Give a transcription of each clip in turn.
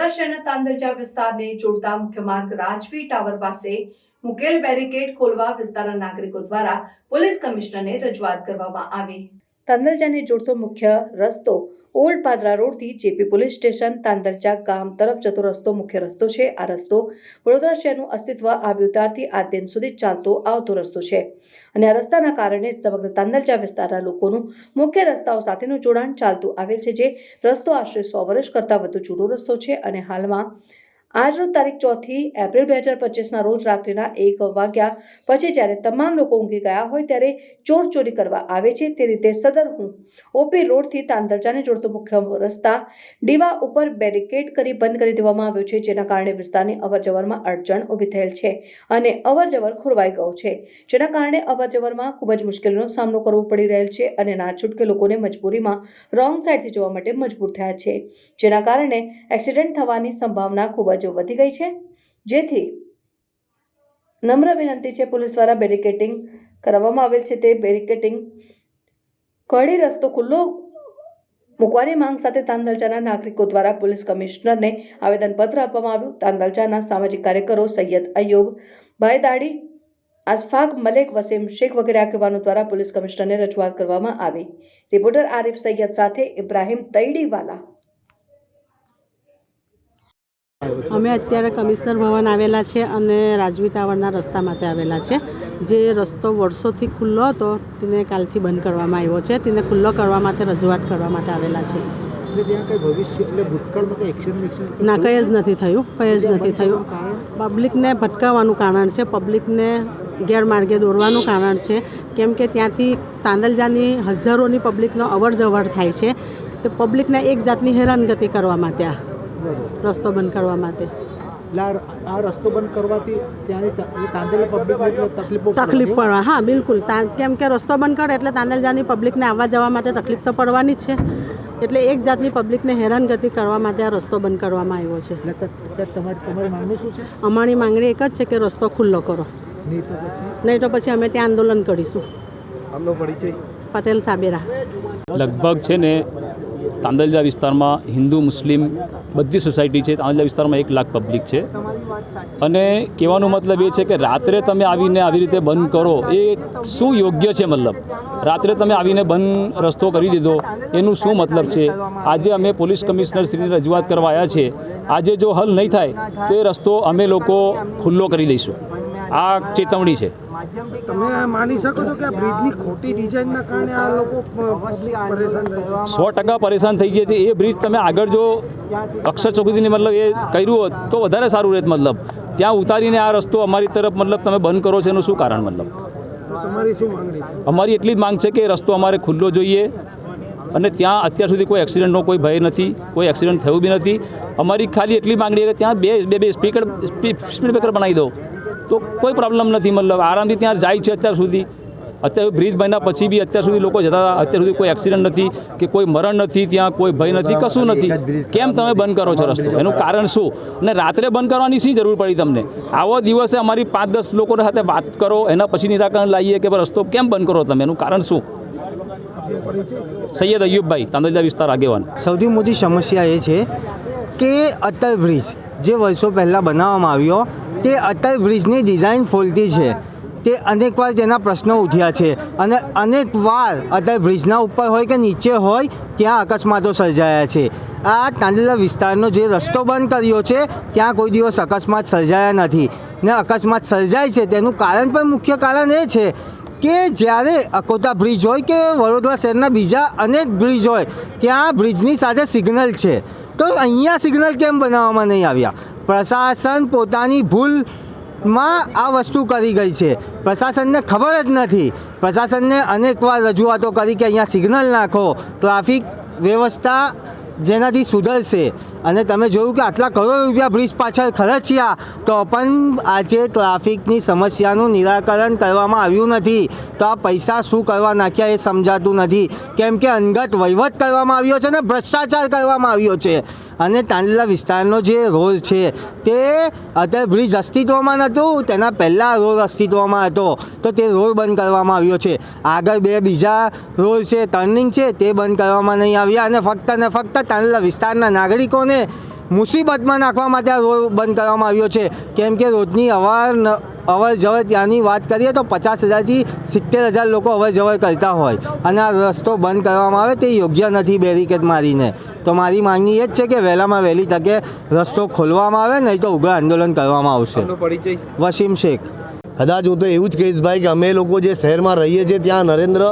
વડોદરા શહેરના તાંદલજા વિસ્તારને જોડતા મુખ્ય માર્ગ રાજવી ટાવર પાસે મુકેલ બેરિકેડ ખોલવા વિસ્તારના નાગરિકો દ્વારા પોલીસ કમિશનરને રજૂઆત કરવામાં આવી। તાંદલજાને જોડતો મુખ્ય રસ્તો ઓલ્ડ પાદરા રોડથી જેપી પોલીસ સ્ટેશન તાંદલજા ગામ તરફ જતો રસ્તો મુખ્ય રસ્તો છે। આ રસ્તો વડોદરા શહેરનું અસ્તિત્વ આવ્યું ત્યારથી આજ દિન સુધી ચાલતો આવતો રસ્તો છે અને આ રસ્તાના કારણે સમગ્ર તાંદલજા વિસ્તારના લોકોનું મુખ્ય રસ્તાઓ સાથેનું જોડાણ ચાલતું આવેલ છે। જે રસ્તો આશરે 100 વર્ષ કરતાં વધુ જૂનો રસ્તો છે અને હાલમાં આજરોજ તારીખ 4 એપ્રિલ 2025ના રોજ રાત્રિના 1 વાગ્યા પછી જ્યારે તમામ લોકો ઊંઘી ગયા હોય ત્યારે ચોર ચોરી કરવા આવે છે તે રીતે સદર ઓપી રોડથી તાંદલજાને જોડતો મુખ્ય રસ્તા દીવા ઉપર બેરિકેડ કરી બંધ કરી દેવામાં આવ્યો છે, જેના કારણે વિસ્તારની અવરજવરમાં અડચણ ઊભી થયેલ છે અને અવરજવર ખોરવાઈ ગયો છે, જેના કારણે અવરજવરમાં ખૂબ જ મુશ્કેલીનો સામનો કરવો પડી રહેલ છે અને ના છૂટકે લોકોને મજબૂરીમાં રોંગ સાઈડથી જવા માટે મજબૂર થયા છે, જેના કારણે એક્સિડન્ટ થવાની સંભાવના ખૂબ જ વધી ગઈ છે। જેથી નમ્ર વિનંતી છે પોલીસ દ્વારા બેરિકેડિંગ કરવામાં આવેલ છે તે બેરિકેડિંગ કડી રસ્તો ખુલ્લો મૂકવાની માંગ સાથે તાંદલજાના નાગરિકો દ્વારા પોલીસ કમિશનરને આવેદનપત્ર આપવામાં આવ્યું। તાંદલજાના સામાજિક કાર્યકરો સૈયદ અયુબ ભાઈ દાડી, અશફાક મલેક, વસીમ શેખ વગેરે આગેવાનો દ્વારા પોલીસ કમિશનરને રજૂઆત કરવામાં આવી। રિપોર્ટર આરિફ સૈયદ સાથે ઇબ્રાહિમ તૈડીવાલા। અમે અત્યારે કમિશનર ભવન આવેલા છે અને રાજવી ટાવરના રસ્તા માટે આવેલા છે। જે રસ્તો વર્ષોથી ખુલ્લો હતો તેને કાલથી બંધ કરવામાં આવ્યો છે, તેને ખુલ્લો કરવા માટે રજૂઆત કરવા માટે આવેલા છે। ના, કંઈ જ નથી થયું। પબ્લિકને ભટકાવવાનું કારણ છે, પબ્લિકને ગેરમાર્ગે દોરવાનું કારણ છે, કેમ કે ત્યાંથી તાંદલજાની હજારોની પબ્લિકનો અવર જવર થાય છે, તો પબ્લિકને એક જાતની હેરાનગતિ કરવા માટે રસ્તો બંધ કરવા માટે આ રસ્તો બંધ કરવાથી તાંદલજા પબ્લિકને તકલીફ પડે। હા, બિલકુલ, કેમ કે રસ્તો બંધ કરે એટલે તાંદલજાની પબ્લિકને આવવા જવા માટે તકલીફ તો પડવાની જ છે, એટલે એક જાતની પબ્લિકને હેરાનગતિ કરવા માટે આ રસ્તો બંધ કરવામાં આવ્યો છે। તમારી માંગણી શું છે? અમારી માંગણી એક જ છે કે રસ્તો ખુલ્લો કરો, નહીં તો પછી અમે ત્યાં આંદોલન કરીશું। પટેલ સાબેરા। લગભગ છે ને તાંદલજા વિસ્તારમાં હિન્દુ મુસ્લિમ બધી સોસાયટી છે। તાંદલજા વિસ્તારમાં 1 લાખ પબ્લિક છે અને કહેવાનો મતલબ એ છે કે રાત્રે તમે આવીને આવી રીતે બંધ કરો એ શું યોગ્ય છે? મતલબ રાત્રે તમે આવીને બંધ રસ્તો કરી દીધો એનું શું મતલબ છે? આજે અમે પોલીસ કમિશનર શ્રીને રજૂઆત કરવા આવ્યા છે। આજે જો હલ નહીં થાય તો એ રસ્તો અમે લોકો ખુલ્લો કરી લઈશું। આ ચેતવણી છે। તમે માની શકો છો કે આ બ્રિજની ખોટી ડિઝાઇનના કારણે આ લોકો પરેશાન થયા? 100% પરેશાન થઈ ગયા છે। એ બ્રિજ તમે આગળ જો અક્ષર ચોકડીની મતલબ એ કર્યું હોત તો વધારે સારું રહેત। મતલબ ત્યાં ઉતારીને આ રસ્તો અમારી તરફ મતલબ તમે બંધ કરો છો એનું શું કારણ? મતલબ તમારી શું માંગણી? અમારી એટલી જ માંગ છે કે રસ્તો અમારે ખુલ્લો જોઈએ અને ત્યાં અત્યાર સુધી કોઈ એક્સિડન્ટનો કોઈ ભય નથી, કોઈ એક્સિડન્ટ થયું બી નથી। અમારી ખાલી એટલી માંગણી છે કે ત્યાં બે સ્પીડ બ્રેકર બનાવી દો તો કોઈ પ્રોબ્લેમ નથી। મતલબ આરામથી ત્યાં જાય છે અત્યાર સુધી। અત્યારે બ્રિજ બન્યા પછી બી અત્યાર સુધી લોકો જતા હતા, અત્યાર સુધી કોઈ એક્સિડન્ટ નથી કે કોઈ મરણ નથી, ત્યાં કોઈ ભય નથી, કશું નથી। કેમ તમે બંધ કરો છો રસ્તો? એનું કારણ શું? અને રાત્રે બંધ કરવાની શી જરૂર પડી તમને? આવો દિવસે અમારી 5-10 લોકો સાથે વાત કરો, એના પછી નિરાકરણ લાવીએ કે રસ્તો કેમ બંધ કરો તમે, એનું કારણ શું? સૈયદ અયુબભાઈ, તાંદલજા વિસ્તાર આગેવાન। સૌથી મોટી સમસ્યા એ છે કે અટલ બ્રિજ જે વર્ષો પહેલાં બનાવવામાં આવ્યો તે અટલ બ્રિજની ડિઝાઇન ફોલ્ટી છે। તે અનેકવાર તેના પ્રશ્નો ઉઠ્યા છે અને અનેકવાર અટલ બ્રિજના ઉપર હોય કે નીચે હોય ત્યાં અકસ્માતો સર્જાયા છે। આ તાંદલજા વિસ્તારનો જે રસ્તો બંધ કર્યો છે ત્યાં કોઈ દિવસ અકસ્માત સર્જાયા નથી ને અકસ્માત સર્જાય છે તેનું કારણ પણ મુખ્ય કારણ એ છે કે જ્યારે અકોટા બ્રિજ હોય કે વડોદરા શહેરના બીજા અનેક બ્રિજ હોય ત્યાં બ્રિજની સાથે સિગ્નલ છે, તો અહીંયા સિગ્નલ કેમ બનાવવામાં નહીં આવ્યા? પ્રશાસન પોતાની ભૂલમાં આ વસ્તુ કરી ગઈ છે। પ્રશાસનને ખબર જ નથી। પ્રશાસનને અનેકવાર રજૂઆતો કરી કે અહીંયા સિગ્નલ નાખો, ટ્રાફિક વ્યવસ્થા જેનાથી સુધરશે। અને તમે જોયું કે આટલા કરોડ રૂપિયા બ્રિજ પાછળ ખર્ચ્યા તો પણ આજે ટ્રાફિકની સમસ્યાનું નિરાકરણ કરવામાં આવ્યું નથી। તો આ પૈસા શું કરવા નાખ્યા એ સમજાતું નથી, કેમ કે અંગત વહીવટ કરવામાં આવ્યો છે ને ભ્રષ્ટાચાર કરવામાં આવ્યો છે। અને તાંદલજા વિસ્તારનો જે રોડ છે તે અત્યારે બ્રિજ અસ્તિત્વમાં નહોતું, તેના પહેલાં રોડ અસ્તિત્વમાં હતો તો તે રોડ બંધ કરવામાં આવ્યો છે। આગળ 2 બીજા રોડ છે, ટર્નિંગ છે, તે બંધ કરવામાં નહીં આવ્યા અને ફક્ત ને ફક્ત તાંદલજા વિસ્તારના નાગરિકોને મુસીબતમાં નાખવા માટે આ રોડ બંધ કરવામાં આવ્યો છે. કેમ કે રોજની અવર જવર ત્યાંની વાત કરીએ તો 50,000થી 70,000 લોકો અવર જવર કરતા હોય અને આ રસ્તો બંધ કરવામાં આવે તે યોગ્ય નથી બેરિકેડ મારીને. તો મારી માંગણી એ જ છે કે વહેલામાં વહેલી તકે રસ્તો ખોલવામાં આવે, નહીં તો ઉગ્ર આંદોલન કરવામાં આવશે. વસીમ શેખ. કદાચ હું તો એવું જ કહીશ ભાઈ કે અમે લોકો જે શહેરમાં રહીએ છીએ ત્યાં નરેન્દ્ર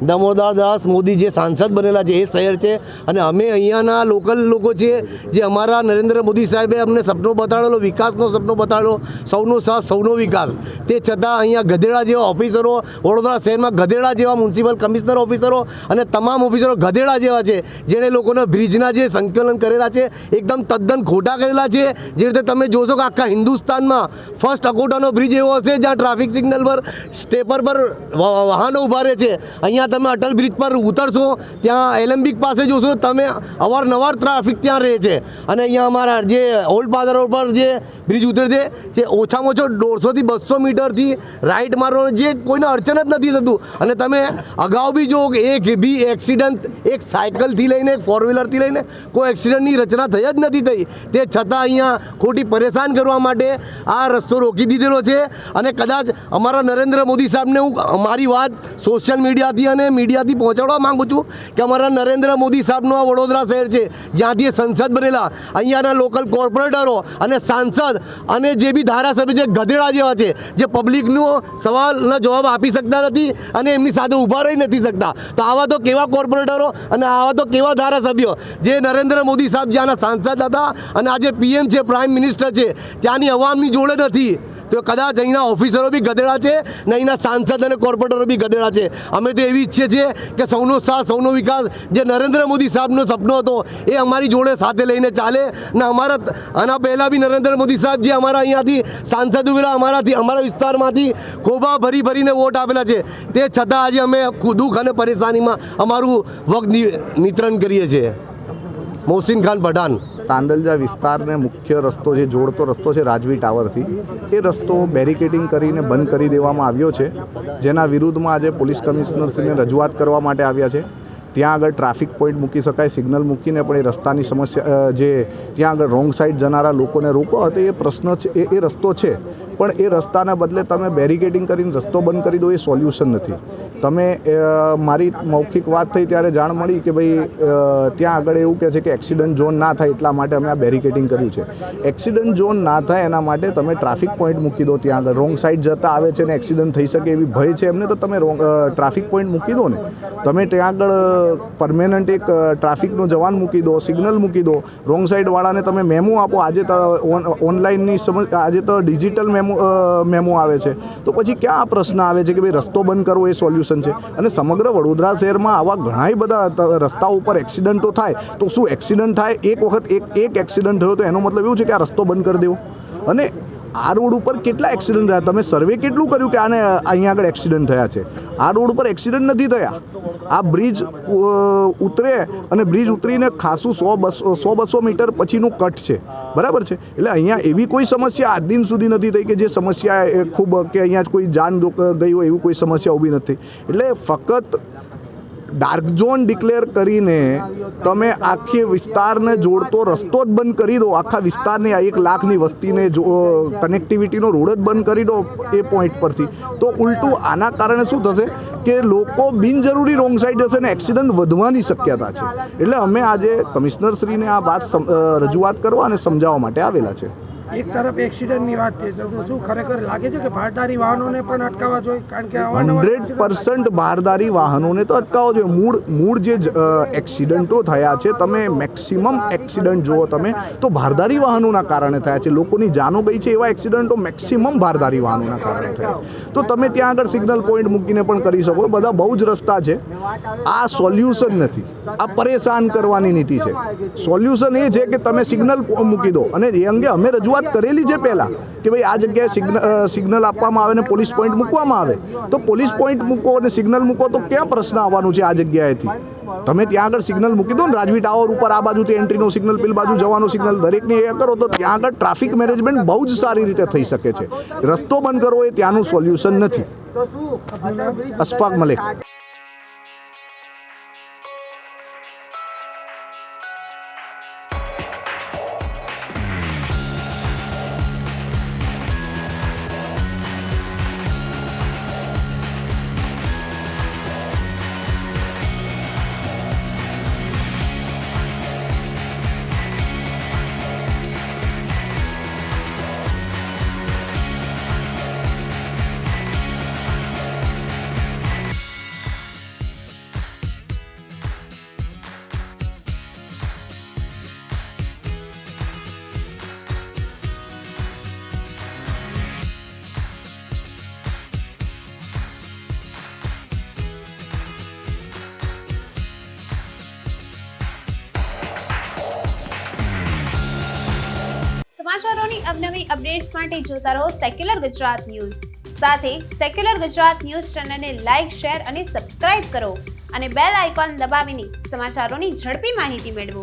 દામોદરદાસ મોદી જે સાંસદ બનેલા છે એ શહેર છે અને અમે અહીંયાના લોકલ લોકો છીએ જે અમારા નરેન્દ્ર મોદી સાહેબે અમને સપનો બતાડેલો, વિકાસનો સપનો બતાડેલો, સૌનો સાથ સૌનો વિકાસ. તે છતાં અહીંયા ગધેડા જેવા ઓફિસરો, વડોદરા શહેરમાં ગધેડા જેવા મ્યુનિસિપલ કમિશનર ઓફિસરો અને તમામ ઓફિસરો ગધેડા જેવા છે જેણે લોકોના બ્રિજના જે સંકલન કરેલા છે એકદમ તદ્દન ખોટા કરેલા છે. જે રીતે તમે જોશો કે આખા હિન્દુસ્તાનમાં ફર્સ્ટ અકોટાનો બ્રિજ એવો હશે જ્યાં ટ્રાફિક સિગ્નલ પર સ્ટેપર પર વાહનો ઊભા રહે છે. અહીંયા તમે અટલ બ્રિજ પર ઉતરશો ત્યાં એલેમ્બિક પાસે જોશો તમે અવારનવાર ટ્રાફિક ત્યાં રહે છે. અને અહીંયા અમારા જે ઓલ્ડ પાદર રોડ પર જે બ્રિજ ઉતરે છે જે ઓછામાં ઓછો 150થી 200 મીટરથી રાઈટ મારવાનો જે કોઈને અડચણ જ નથી થતું. અને તમે અગાઉ બી જો કે એક બી એક્સિડન્ટ એક સાયકલથી લઈને એક ફોર વ્હીલરથી લઈને કોઈ એક્સિડન્ટની રચના થઈ જ નથી થઈ. તે છતાં અહીંયા ખોટી પરેશાન કરવા માટે આ રસ્તો રોકી દીધેલો છે. અને કદાચ અમારા નરેન્દ્ર મોદી સાહેબને હું મારી વાત સોશિયલ મીડિયાથી અને મીડિયાથી પહોંચાડવા માગું છું કે અમારા નરેન્દ્ર મોદી સાહેબનું આ વડોદરા શહેર છે જ્યાંથી સંસદ બનેલા, અહીંયાના લોકલ કોર્પોરેટરો અને સાંસદ અને જે બી ધારાસભ્ય જે ગધેડા જેવા છે જે પબ્લિકનો સવાલનો જવાબ આપી શકતા નથી અને એમની સાથે ઊભા રહી નથી શકતા. તો આવા તો કેવા કોર્પોરેટરો અને આવા તો કેવા ધારાસભ્યો જે નરેન્દ્ર મોદી સાહેબ જ્યાંના સાંસદ હતા અને આજે PM છે, પ્રાઇમ મિનિસ્ટર છે, ત્યાંની અવામની જોડે નથી. તો કદાચ અહીંના ઓફિસરો બી ગધેડા છે ને અહીંના સાંસદ અને કોર્પોરેટરો બી ગધેડા છે. અમે તો એવી ઈચ્છીએ છીએ કે સૌનો સાથ સૌનો વિકાસ જે નરેન્દ્ર મોદી સાહેબનો સપનો હતો એ અમારી જોડે સાથે લઈને ચાલે. ને આના પહેલાં બી નરેન્દ્ર મોદી સાહેબ જે અમારા અહીંયાથી સાંસદ ઉભેલા અમારા વિસ્તારમાંથી ખોબા ભરીને વોટ આપેલા છે તે છતાં આજે અમે દુઃખ અને પરેશાનીમાં અમારું વખત નિતરણ કરીએ છીએ. મોહસિન ખાન પઠાણ. તાંદલજા વિસ્તારને મુખ્ય રસ્તો જે જોડતો રસ્તો છે રાજવી ટાવરથી, એ રસ્તો બેરિકેડિંગ કરીને બંધ કરી દેવામાં આવ્યો છે, જેના વિરુદ્ધમાં આજે પોલીસ કમિશનરશ્રીને રજૂઆત કરવા માટે આવ્યા છે. ત્યાં આગળ ટ્રાફિક પોઈન્ટ મૂકી શકાય, સિગ્નલ મૂકીને પણ એ રસ્તાની સમસ્યા જે ત્યાં આગળ રોંગ સાઈડ જનારા લોકોને રોકો હતો એ પ્રશ્ન છે, એ રસ્તો છે, પણ એ રસ્તાના બદલે તમે બેરિકેડિંગ કરીને રસ્તો બંધ કરી દો એ સોલ્યુશન નથી. તમે મારી મૌખિક વાત થઈ ત્યારે જાણ મળી કે ભાઈ ત્યાં આગળ એવું કહે છે કે એક્સિડન્ટ ઝોન ના થાય એટલા માટે અમે આ બેરિકેડિંગ કર્યું છે. એક્સિડન્ટ ઝોન ના થાય એના માટે તમે ટ્રાફિક પોઈન્ટ મૂકી દો. ત્યાં આગળ રોંગ સાઈડ જતા આવે છે ને એક્સિડન્ટ થઈ શકે એવી ભય છે એમને, તો તમે ટ્રાફિક પોઈન્ટ મૂકી દો ને. તમે ત્યાં આગળ પરમેનન્ટ એક ટ્રાફિકનો જવાન મૂકી દો, સિગ્નલ મૂકી દો. રોંગ સાઈડવાળાને તમે મેમો આપો. આજે તો ઓનલાઈનની આજે તો ડિજિટલ મેમો આવે છે, તો પછી ક્યાં આ પ્રશ્ન આવે છે કે ભાઈ રસ્તો બંધ કરવો એ સોલ્યુશન છે? અને સમગ્ર વડોદરા શહેરમાં આવા ઘણા બધા રસ્તાઓ ઉપર એક્સિડન્ટો થાય, તો શું એક્સિડન્ટ થાય એક વખત એક એક્સિડન્ટ થયો તો એનો મતલબ એવું છે કે આ રસ્તો બંધ કરી દેવો? અને આ રોડ ઉપર કેટલા એક્સિડન્ટ થયા? તમે સર્વે કેટલું કર્યું કે આને અહીંયા આગળ એક્સિડન્ટ થયા છે? આ રોડ ઉપર એક્સિડન્ટ નથી થયા. આ બ્રિજ ઉતરે અને બ્રિજ ઉતરીને ખાસું 100-200 મીટર પછીનું કટ છે, બરાબર છે. એટલે અહીંયા એવી કોઈ સમસ્યા આજ દિન સુધી નથી થઈ કે જે સમસ્યા એ ખૂબ કે અહીંયા કોઈ જાન ગઈ હોય એવી કોઈ સમસ્યા ઊભી નથી. એટલે ફક્ત ડાર્ક ઝોન ડિક્લેર કરીને તમે આખી વિસ્તારને જોડતો રસ્તો જ બંધ કરી દો, આખા વિસ્તારની આ 1 લાખની વસ્તીને કનેક્ટિવિટીનો રોડ જ બંધ કરી દો એ પોઈન્ટ પરથી, તો ઉલટું આના કારણે શું થશે કે લોકો બિનજરૂરી રોંગ સાઈડ જશે ને એક્સિડન્ટ વધવાની શક્યતા છે. એટલે અમે આજે કમિશનરશ્રીને આ વાત રજૂઆત કરવા અને સમજાવવા માટે આવેલા છે. એક તરફ એક્સિડન્ટની વાત છે, તો શું ખરેખર લાગે છે કે ભારદારી વાહનોને પણ અટકાવવા જોઈએ? કારણ કે 100% ભારદારી વાહનોને તો અટકાવવા જોઈએ. મૂળ જે એક્સિડન્ટો થયા છે, તમે મેક્સિમમ એક્સિડન્ટ જુઓ તમે તો ભારદારી વાહનોના કારણે થયા છે. લોકોની જાનો ગઈ છે એવા એક્સિડન્ટો મેક્સિમમ ભારદારી વાહનોના કારણે થયા. તો તમે ત્યાં આગળ સિગ્નલ પોઈન્ટ મૂકીને પણ કરી શકો. બધા બહુ જ રસ્તા છે. આ સોલ્યુશન નથી, આ પરેશાન કરવાની નીતિ છે. સોલ્યુશન એ છે કે તમે સિગ્નલ મૂકી દો. અને એ અંગે અમે રજૂઆત કરેલી છે પહેલાં કે ભાઈ આ જગ્યાએ સિગ્નલ આપવામાં આવે ને પોલીસ પોઈન્ટ મૂકવામાં આવે. તો પોલીસ પોઈન્ટ મૂકો અને સિગ્નલ મૂકો તો ક્યાં પ્રશ્ન આવવાનું છે? આ જગ્યાએથી તમે ત્યાં આગળ સિગ્નલ મૂકી દો ને રાજવી ટાવર ઉપર આ બાજુથી એન્ટ્રીનો સિગ્નલ, પેલી બાજુ જવાનો સિગ્નલ, દરેકને એ કરો તો ત્યાં આગળ ટ્રાફિક મેનેજમેન્ટ બહુ જ સારી રીતે થઈ શકે છે. રસ્તો બંધ કરવો એ ત્યાંનું સોલ્યુશન નથી. અશફાક મલિક. સમાચારોની અવનવી અપડેટ્સ માટે જોતા રહો સેક્યુલર ગુજરાત ન્યૂઝ. સાથે સેક્યુલર ગુજરાત ન્યૂઝ ચેનલને લાઇક, શેર અને સબસ્ક્રાઇબ કરો અને બેલ આઇકોન દબાવીને સમાચારોની ઝડપી માહિતી મેળવો.